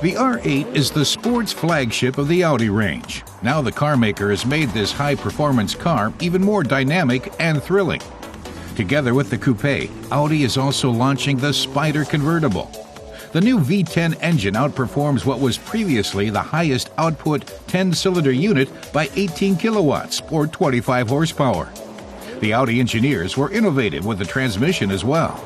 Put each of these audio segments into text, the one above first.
The R8 is the sports flagship of the Audi range. Now the carmaker has made this high-performance car even more dynamic and thrilling. Together with the coupe, Audi is also launching the Spider convertible. The new V10 engine outperforms what was previously the highest output 10-cylinder unit by 18 kilowatts or 25 horsepower. The Audi engineers were innovative with the transmission as well.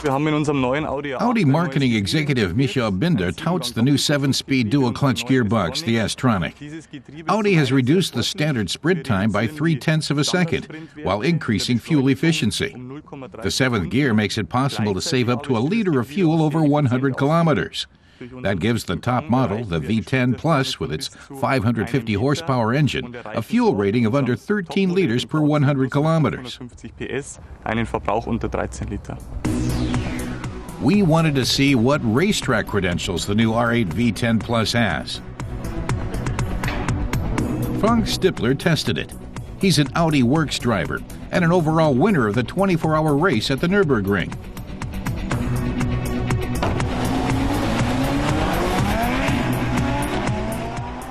Audi marketing executive Michael Binder touts the new 7-speed dual-clutch gearbox, the S-Tronic. Audi has reduced the standard sprint time by 0.3 of a second, while increasing fuel efficiency. The 7th gear makes it possible to save up to a liter of fuel over 100 kilometers. That gives the top model, the V10 Plus, with its 550 horsepower engine, a fuel rating of under 13 liters per 100 kilometers. We wanted to see what racetrack credentials the new R8 V10 Plus has. Frank Stippler tested it. He's an Audi Works driver and an overall winner of the 24-hour race at the Nürburgring.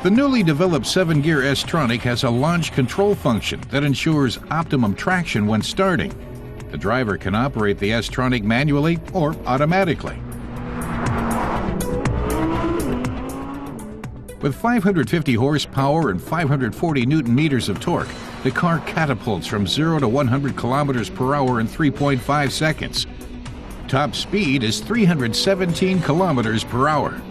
The newly developed 7-gear S-Tronic has a launch control function that ensures optimum traction when starting. The driver can operate the S-Tronic manually or automatically. With 550 horsepower and 540 newton-meters of torque, the car catapults from 0 to 100 kilometers per hour in 3.5 seconds. Top speed is 317 kilometers per hour.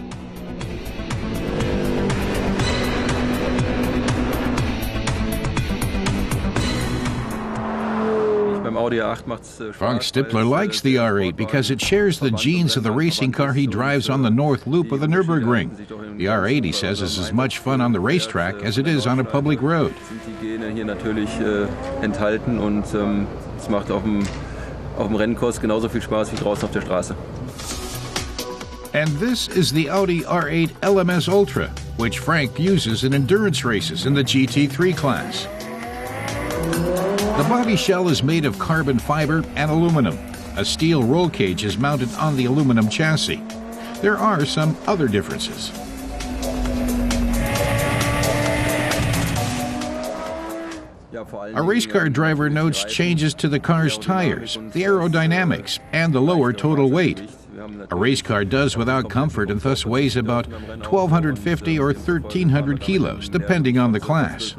Frank Stippler likes the R8 because it shares the genes of the racing car he drives on the North Loop of the Nürburgring. The R8, he says, is as much fun on the racetrack as it is on a public road. And this is the Audi R8 LMS Ultra, which Frank uses in endurance races in the GT3 class. The body shell is made of carbon fiber and aluminum. A steel roll cage is mounted on the aluminum chassis. There are some other differences. A race car driver notes changes to the car's tires, the aerodynamics, and the lower total weight. A race car does without comfort and thus weighs about 1,250 or 1,300 kilos, depending on the class.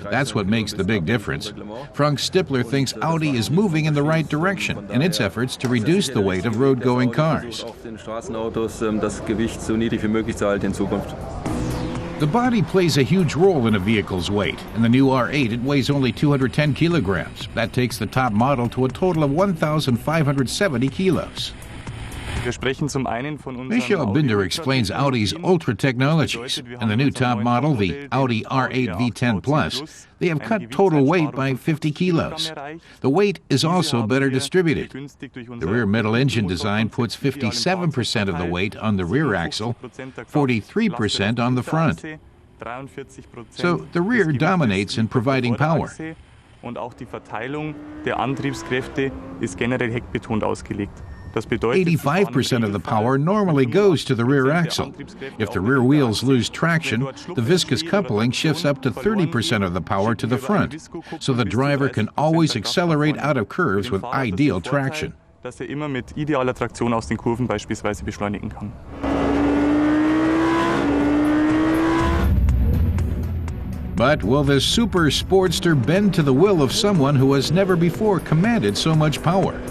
That's what makes the big difference. Frank Stippler thinks Audi is moving in the right direction in its efforts to reduce the weight of road-going cars. The body plays a huge role in a vehicle's weight. In the new R8, it weighs only 210 kilograms. That takes the top model to a total of 1,570 kilos. Michael Binder explains Audi's Ultra technologies. In the new top model, the Audi R8 V10 Plus, they have cut total weight by 50 kilos. The weight is also better distributed. The rear metal engine design puts 57% of the weight on the rear axle, 43% on the front. So the rear dominates in providing power. 85% of the power normally goes to the rear axle. If the rear wheels lose traction, the viscous coupling shifts up to 30% of the power to the front, so the driver can always accelerate out of curves with ideal traction. But will this super sportster bend to the will of someone who has never before commanded so much power?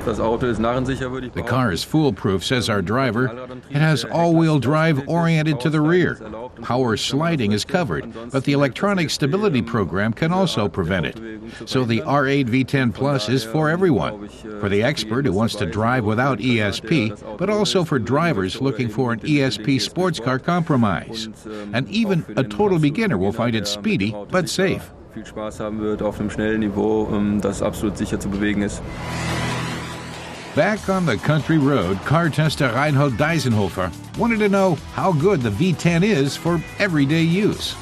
The car is foolproof, says our driver. It has all-wheel drive oriented to the rear. Power sliding is covered, but the electronic stability program can also prevent it. So the R8 V10 Plus is for everyone. For the expert who wants to drive without ESP, but also for drivers looking for an ESP sports car compromise. And even a total beginner will find it speedy but safe. Back on the country road, car tester Reinhold Deisenhofer wanted to know how good the V10 is for everyday use.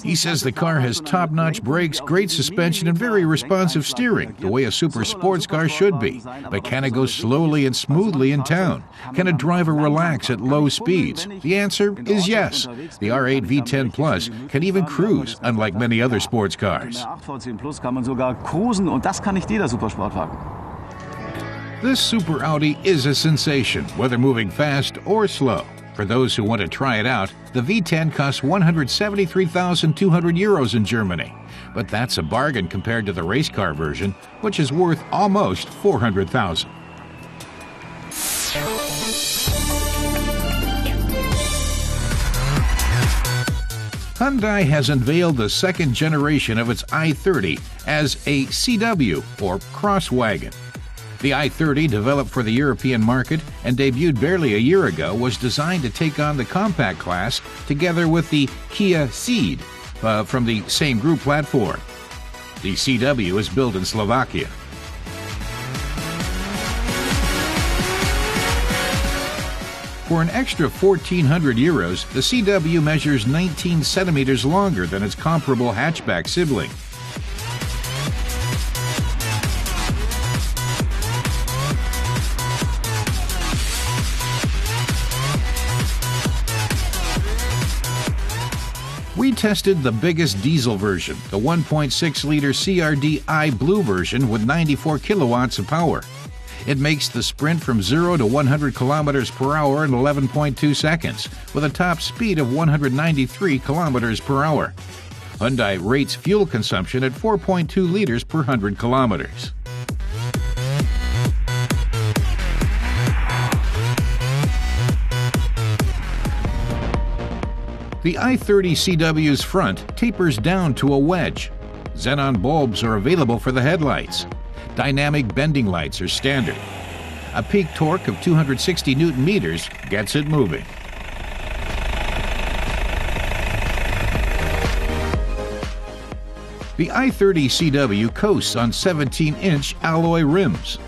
He says the car has top-notch brakes, great suspension, and very responsive steering, the way a super sports car should be. But can it go slowly and smoothly in town? Can a driver relax at low speeds? The answer is yes. The R8 V10 Plus can even cruise, unlike many other sports cars. This Super Audi is a sensation, whether moving fast or slow. For those who want to try it out, the V10 costs 173,200 euros in Germany. But that's a bargain compared to the race car version, which is worth almost 400,000. Hyundai has unveiled the second generation of its i30 as a CW, or cross wagon. The i30, developed for the European market and debuted barely a year ago, was designed to take on the compact class together with the Kia Ceed from the same group platform. The CW is built in Slovakia. For an extra 1,400 euros, the CW measures 19 centimeters longer than its comparable hatchback sibling. We tested the biggest diesel version, the 1.6-liter CRD-i Blue version with 94 kilowatts of power. It makes the sprint from 0 to 100 kilometers per hour in 11.2 seconds, with a top speed of 193 kilometers per hour. Hyundai rates fuel consumption at 4.2 liters per 100 kilometers. The i30 CW's front tapers down to a wedge. Xenon bulbs are available for the headlights. Dynamic bending lights are standard. A peak torque of 260 Newton meters gets it moving. The i30 CW coasts on 17-inch alloy rims.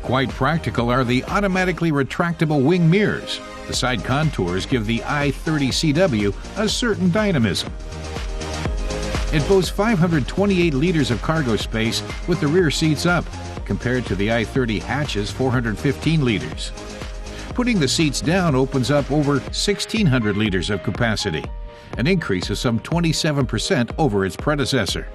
Quite practical are the automatically retractable wing mirrors. The side contours give the i30 CW a certain dynamism. It boasts 528 liters of cargo space with the rear seats up, compared to the i30 hatch's 415 liters. Putting the seats down opens up over 1,600 liters of capacity, an increase of some 27% over its predecessor.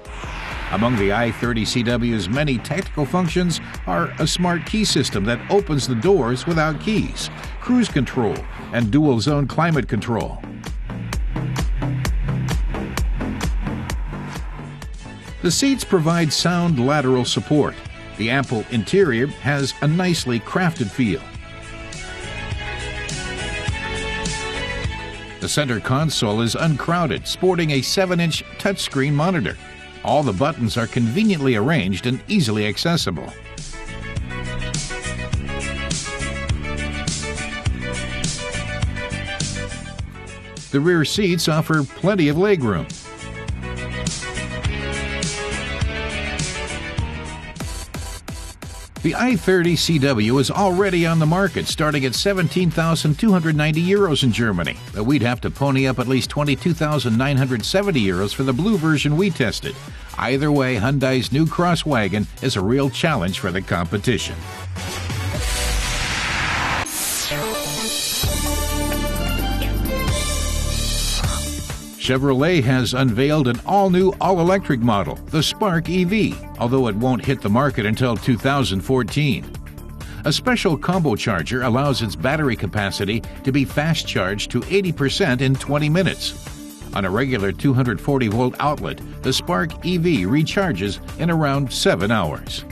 Among the i30 CW's many technical functions are a smart key system that opens the doors without keys, cruise control, and dual-zone climate control. The seats provide sound lateral support. The ample interior has a nicely crafted feel. The center console is uncrowded, sporting a 7-inch touchscreen monitor. All the buttons are conveniently arranged and easily accessible. The rear seats offer plenty of legroom. The i30 CW is already on the market, starting at 17,290 euros in Germany, but we'd have to pony up at least 22,970 euros for the blue version we tested. Either way, Hyundai's new cross wagon is a real challenge for the competition. Chevrolet has unveiled an all-new, all-electric model, the Spark EV, although it won't hit the market until 2014. A special combo charger allows its battery capacity to be fast-charged to 80% in 20 minutes. On a regular 240-volt outlet, the Spark EV recharges in around 7 hours.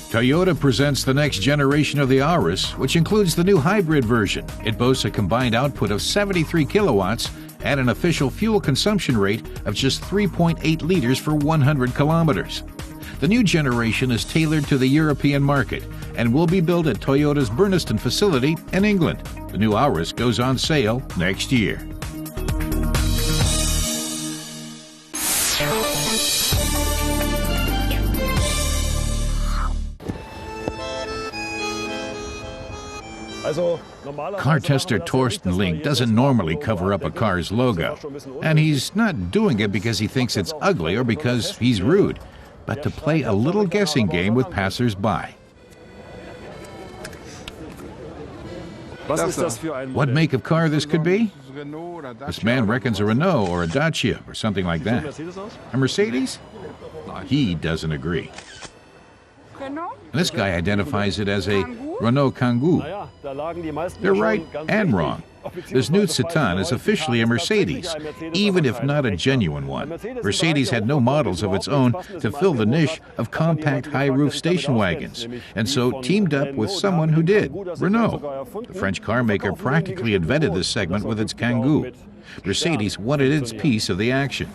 Toyota presents the next generation of the Auris, which includes the new hybrid version. It boasts a combined output of 73 kilowatts and an official fuel consumption rate of just 3.8 liters for 100 kilometers. The new generation is tailored to the European market and will be built at Toyota's Burniston facility in England. The new Auris goes on sale next year. Car tester Torsten Link doesn't normally cover up a car's logo, and he's not doing it because he thinks it's ugly or because he's rude, but to play a little guessing game with passers-by. What make of car this could be? This man reckons a Renault or a Dacia or something like that. A Mercedes? He doesn't agree. And this guy identifies it as a Renault Kangoo. They're right and wrong. This new Citan is officially a Mercedes, even if not a genuine one. Mercedes had no models of its own to fill the niche of compact high-roof station wagons, and so teamed up with someone who did, Renault. The French car maker practically invented this segment with its Kangoo. Mercedes wanted its piece of the action.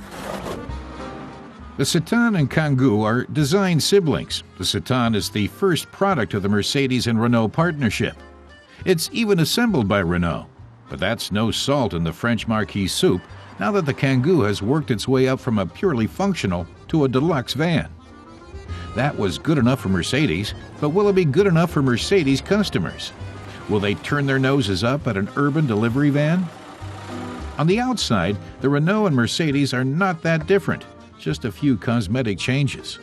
The Citan and Kangoo are design siblings. The Citan is the first product of the Mercedes and Renault partnership. It's even assembled by Renault. But that's no salt in the French marquis soup now that the Kangoo has worked its way up from a purely functional to a deluxe van. That was good enough for Mercedes, but will it be good enough for Mercedes customers? Will they turn their noses up at an urban delivery van? On the outside, the Renault and Mercedes are not that different, just a few cosmetic changes.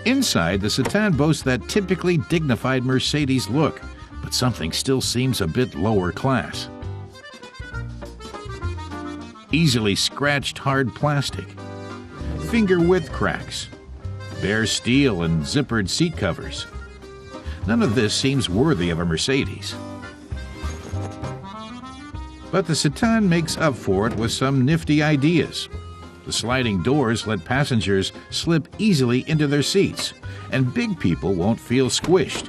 Inside, the Citan boasts that typically dignified Mercedes look, but something still seems a bit lower class. Easily scratched hard plastic, finger width cracks, bare steel and zippered seat covers. None of this seems worthy of a Mercedes. But the Citan makes up for it with some nifty ideas. The sliding doors let passengers slip easily into their seats, and big people won't feel squished.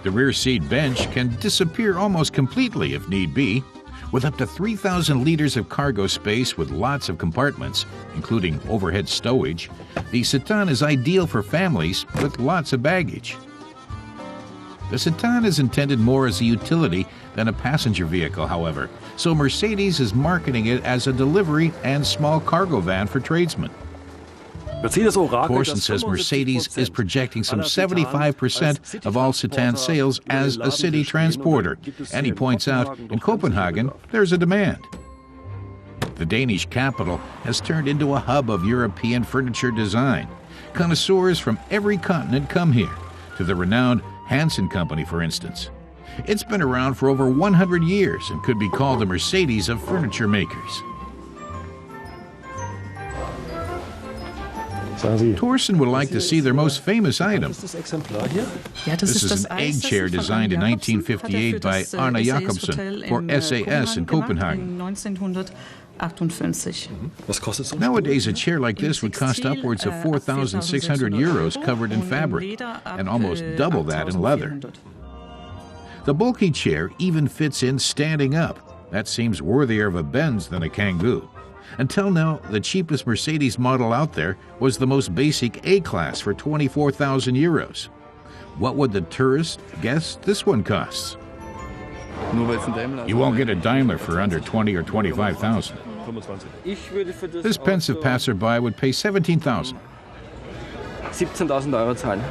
The rear seat bench can disappear almost completely if need be. With up to 3,000 liters of cargo space with lots of compartments, including overhead stowage, the Citan is ideal for families with lots of baggage. The Citan is intended more as a utility than a passenger vehicle, however, so Mercedes is marketing it as a delivery and small cargo van for tradesmen. Thorsten says Mercedes is projecting some 75% of all Citan sales as a city transporter, and he points out in Copenhagen there's a demand. The Danish capital has turned into a hub of European furniture design. Connoisseurs from every continent come here, to the renowned Hansen Company, for instance. It's been around for over 100 years and could be called the Mercedes of furniture makers. Thorsten would like to see their most famous item. This is an egg chair designed in 1958 by Arne Jacobsen for SAS in Copenhagen. Nowadays, a chair like this would cost upwards of 4,600 euros covered in fabric, and almost double that in leather. The bulky chair even fits in standing up. That seems worthier of a Benz than a Kangoo. Until now, the cheapest Mercedes model out there was the most basic A-Class for 24,000 euros. What would the tourist guess this one costs? You won't get a Daimler for under 20 or 25,000. This pensive passerby would pay 17,000. 17.000 Euro zahlen.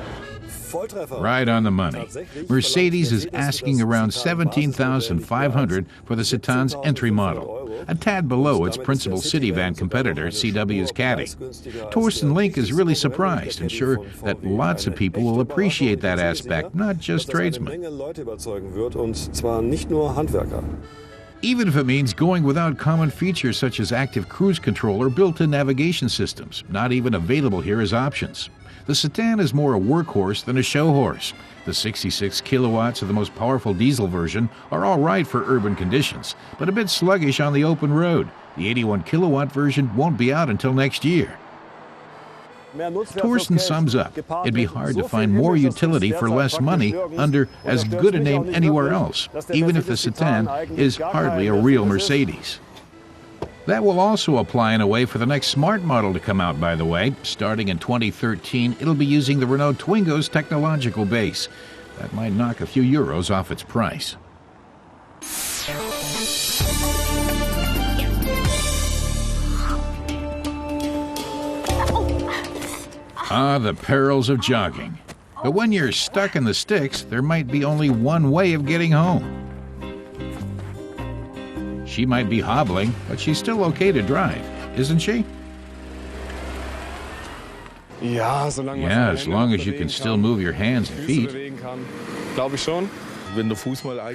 Right on the money. Mercedes is asking around 17,500 for the Citan's entry model, a tad below its principal city van competitor, CW's Caddy. Torsten Link is really surprised and sure that lots of people will appreciate that aspect, not just tradesmen. Even if it means going without common features such as active cruise control or built-in navigation systems, not even available here as options. The Citan is more a workhorse than a show horse. The 66 kilowatts of the most powerful diesel version are all right for urban conditions, but a bit sluggish on the open road. The 81 kilowatt version won't be out until next year. Torsten sums up, it'd be hard to find more utility for less money under as good a name anywhere else, even if the Citan is hardly a real Mercedes. That will also apply in a way for the next smart model to come out, by the way. Starting in 2013, it'll be using the Renault Twingo's technological base. That might knock a few euros off its price. Ah, the perils of jogging. But when you're stuck in the sticks, there might be only one way of getting home. She might be hobbling, but she's still okay to drive, isn't she? Yeah, as long as you can still move your hands and feet. If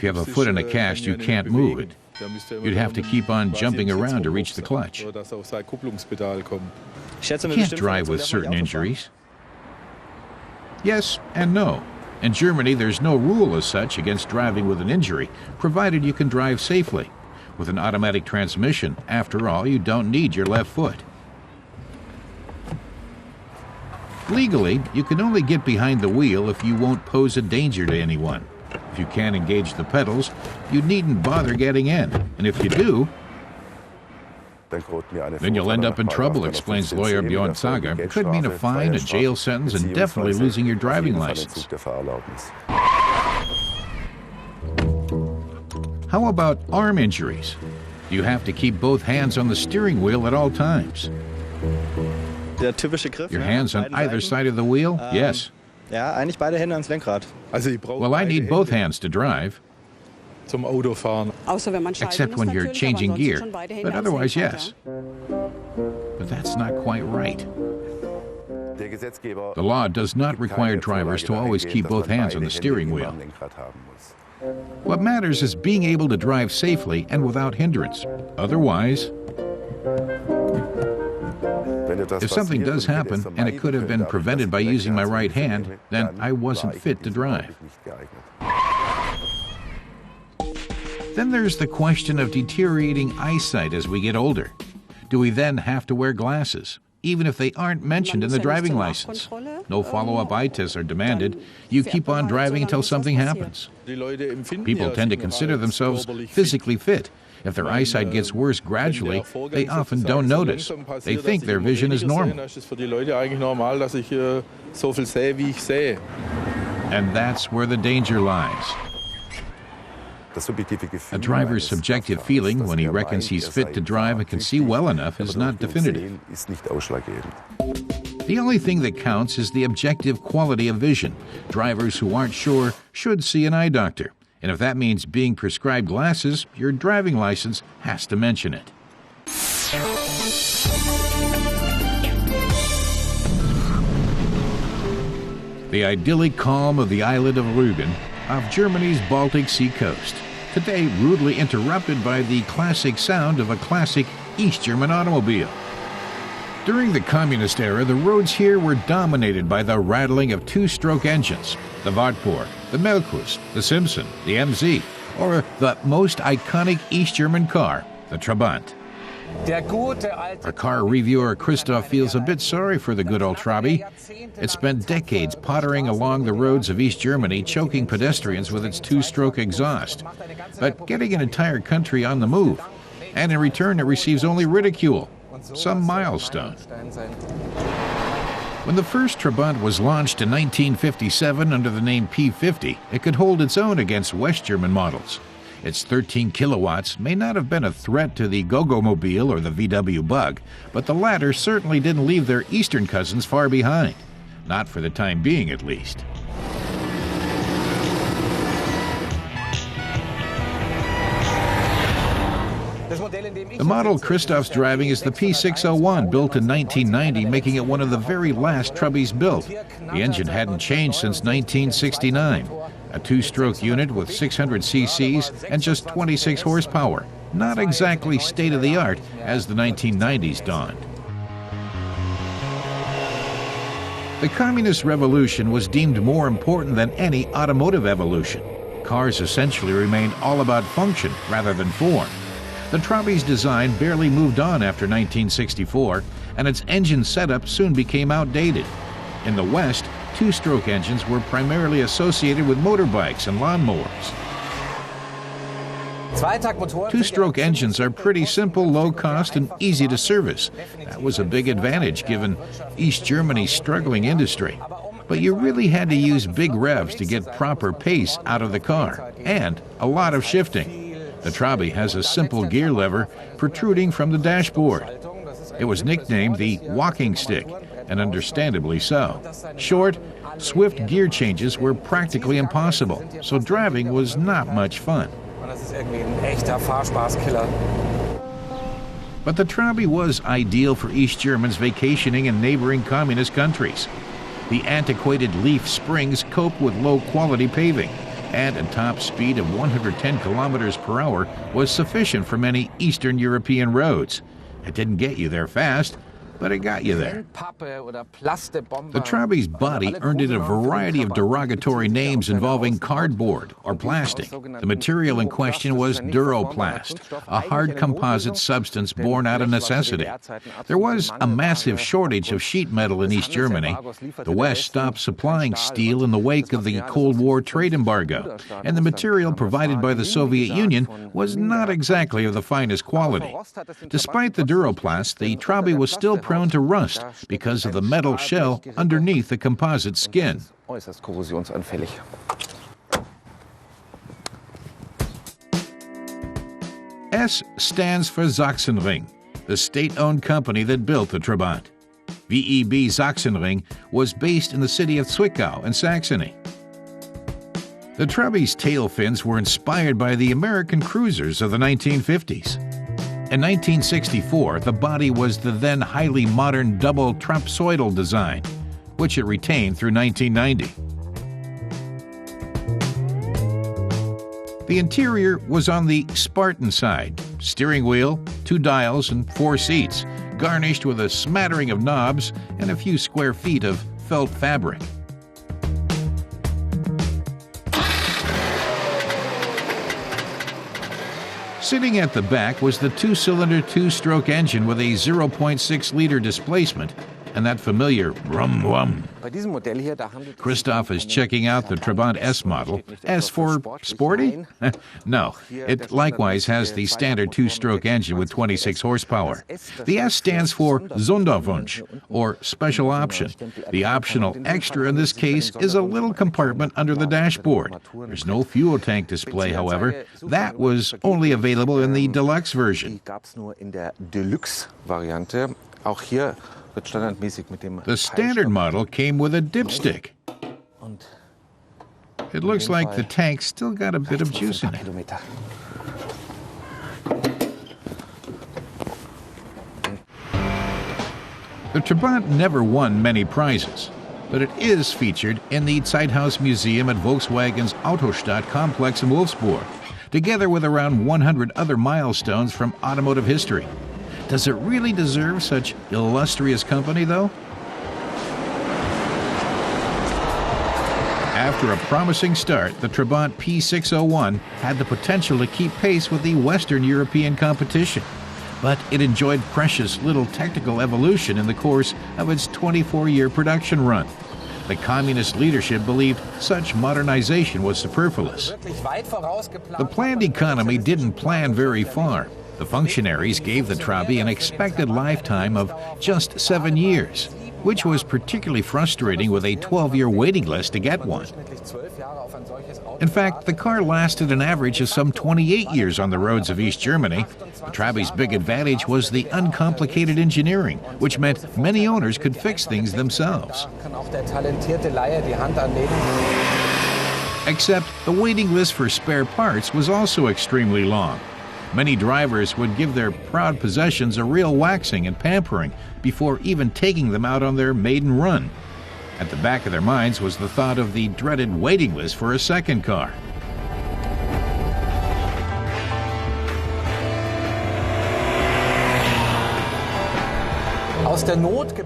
you have a foot in a cast, you can't move it. You'd have to keep on jumping around to reach the clutch. You can't drive with certain injuries. Yes and no. In Germany, there's no rule as such against driving with an injury, provided you can drive safely. With an automatic transmission, after all, you don't need your left foot. Legally, you can only get behind the wheel if you won't pose a danger to anyone. If you can't engage the pedals, you needn't bother getting in. And if you do, then you'll end up in trouble, explains lawyer Bjorn Sager. It could mean a fine, a jail sentence, and definitely losing your driving license. How about arm injuries? Do you have to keep both hands on the steering wheel at all times? Your hands on either side of the wheel? Yes. Well, I need both hands to drive. Except when you're changing gear. But otherwise, yes. But that's not quite right. The law does not require drivers to always keep both hands on the steering wheel. What matters is being able to drive safely and without hindrance. Otherwise, if something does happen, and it could have been prevented by using my right hand, then I wasn't fit to drive. Then there's the question of deteriorating eyesight as we get older. Do we then have to wear glasses, even if they aren't mentioned in the driving license? No follow-up eye tests are demanded. You keep on driving until something happens. People tend to consider themselves physically fit. If their eyesight gets worse gradually, they often don't notice. They think their vision is normal. And that's where the danger lies. A driver's subjective feeling when he reckons he's fit to drive and can see well enough is not definitive. The only thing that counts is the objective quality of vision. Drivers who aren't sure should see an eye doctor. And if that means being prescribed glasses, your driving license has to mention it. The idyllic calm of the islet of Rügen off Germany's Baltic Sea coast, today rudely interrupted by the classic sound of a classic East German automobile. During the communist era, the roads here were dominated by the rattling of two-stroke engines, the Wartburg, the Melkus, the Simpson, the MZ, or the most iconic East German car, the Trabant. Our car reviewer Christoph feels a bit sorry for the good old Trabi. It spent decades pottering along the roads of East Germany, choking pedestrians with its two-stroke exhaust, but getting an entire country on the move. And in return, it receives only ridicule. Some milestone. When the first Trabant was launched in 1957 under the name P50, it could hold its own against West German models. Its 13 kilowatts may not have been a threat to the Gogo-mobile or the VW Bug, but the latter certainly didn't leave their eastern cousins far behind. Not for the time being, at least. The model Christoph's driving is the P601, built in 1990, making it one of the very last Trabis built. The engine hadn't changed since 1969. A two-stroke unit with 600 cc's and just 26 horsepower. Not exactly state-of-the-art as the 1990s dawned. The Communist Revolution was deemed more important than any automotive evolution. Cars essentially remained all about function rather than form. The Trabi's design barely moved on after 1964, and its engine setup soon became outdated. In the West, two-stroke engines were primarily associated with motorbikes and lawnmowers. Two-stroke engines are pretty simple, low-cost, and easy to service. That was a big advantage given East Germany's struggling industry. But you really had to use big revs to get proper pace out of the car, and a lot of shifting. The Trabi has a simple gear lever protruding from the dashboard. It was nicknamed the walking stick, and understandably so. Short, Swift gear changes were practically impossible, so driving was not much fun. But the Trabi was ideal for East Germans vacationing in neighboring communist countries. The antiquated leaf springs cope with low-quality paving, and a top speed of 110 kilometers per hour was sufficient for many Eastern European roads. It didn't get you there fast, but it got you there. The Trabi's body earned it a variety of derogatory names involving cardboard or plastic. The material in question was Duroplast, a hard composite substance born out of necessity. There was a massive shortage of sheet metal in East Germany. The West stopped supplying steel in the wake of the Cold War trade embargo, and the material provided by the Soviet Union was not exactly of the finest quality. Despite the Duroplast, the Trabi was still prone to rust because of the metal shell underneath the composite skin. S stands for Sachsenring, the state-owned company that built the Trabant. VEB Sachsenring was based in the city of Zwickau in Saxony. The Trabi's tail fins were inspired by the American cruisers of the 1950s. In 1964, the body was the then highly modern double trapezoidal design, which it retained through 1990. The interior was on the Spartan side: steering wheel, 2 dials, and 4 seats, garnished with a smattering of knobs and a few square feet of felt fabric. Sitting at the back was the 2-cylinder 2-stroke engine with a 0.6-liter displacement and that familiar rum-wum. Christoph is checking out the Trabant S model. S for sporty? No, it likewise has the standard 2-stroke engine with 26 horsepower. The S stands for Sonderwunsch, or special option. The optional extra in this case is a little compartment under the dashboard. There's no fuel tank display, however. That was only available in the deluxe version. The standard model came with a dipstick. It looks like the tank still got a bit of juice in it. The Trabant never won many prizes, but it is featured in the Zeithaus Museum at Volkswagen's Autostadt complex in Wolfsburg, together with around 100 other milestones from automotive history. Does it really deserve such illustrious company, though? After a promising start, the Trabant P601 had the potential to keep pace with the Western European competition, but it enjoyed precious little technical evolution in the course of its 24-year production run. The communist leadership believed such modernization was superfluous. The planned economy didn't plan very far. The functionaries gave the Trabi an expected lifetime of just 7 years, which was particularly frustrating with a 12-year waiting list to get one. In fact, the car lasted an average of some 28 years on the roads of East Germany. The Trabi's big advantage was the uncomplicated engineering, which meant many owners could fix things themselves. Except the waiting list for spare parts was also extremely long. Many drivers would give their proud possessions a real waxing and pampering before even taking them out on their maiden run. At the back of their minds was the thought of the dreaded waiting list for a second car.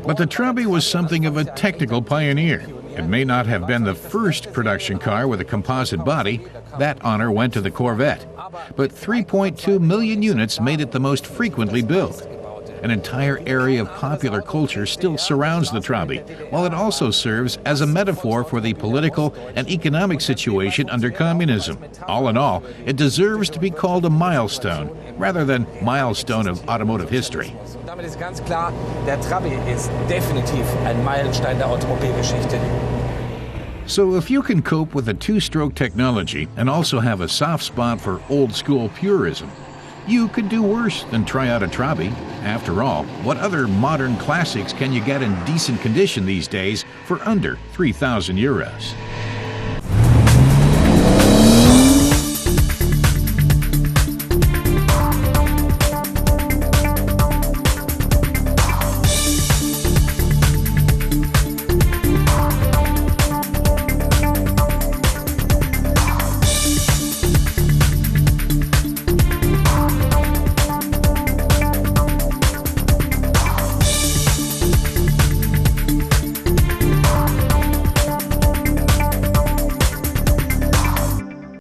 But the Trabi was something of a technical pioneer. It may not have been the first production car with a composite body. That honor went to the Corvette. But 3.2 million units made it the most frequently built. An entire area of popular culture still surrounds the Trabi, while it also serves as a metaphor for the political and economic situation under communism. All in all, it deserves to be called a milestone, rather than milestone of automotive history. Damit ist ganz klar, der Trabi ist definitiv ein Meilenstein der Automobilgeschichte. So if you can cope with a 2-stroke technology and also have a soft spot for old-school purism, you could do worse than try out a Trabi. After all, what other modern classics can you get in decent condition these days for under €3,000?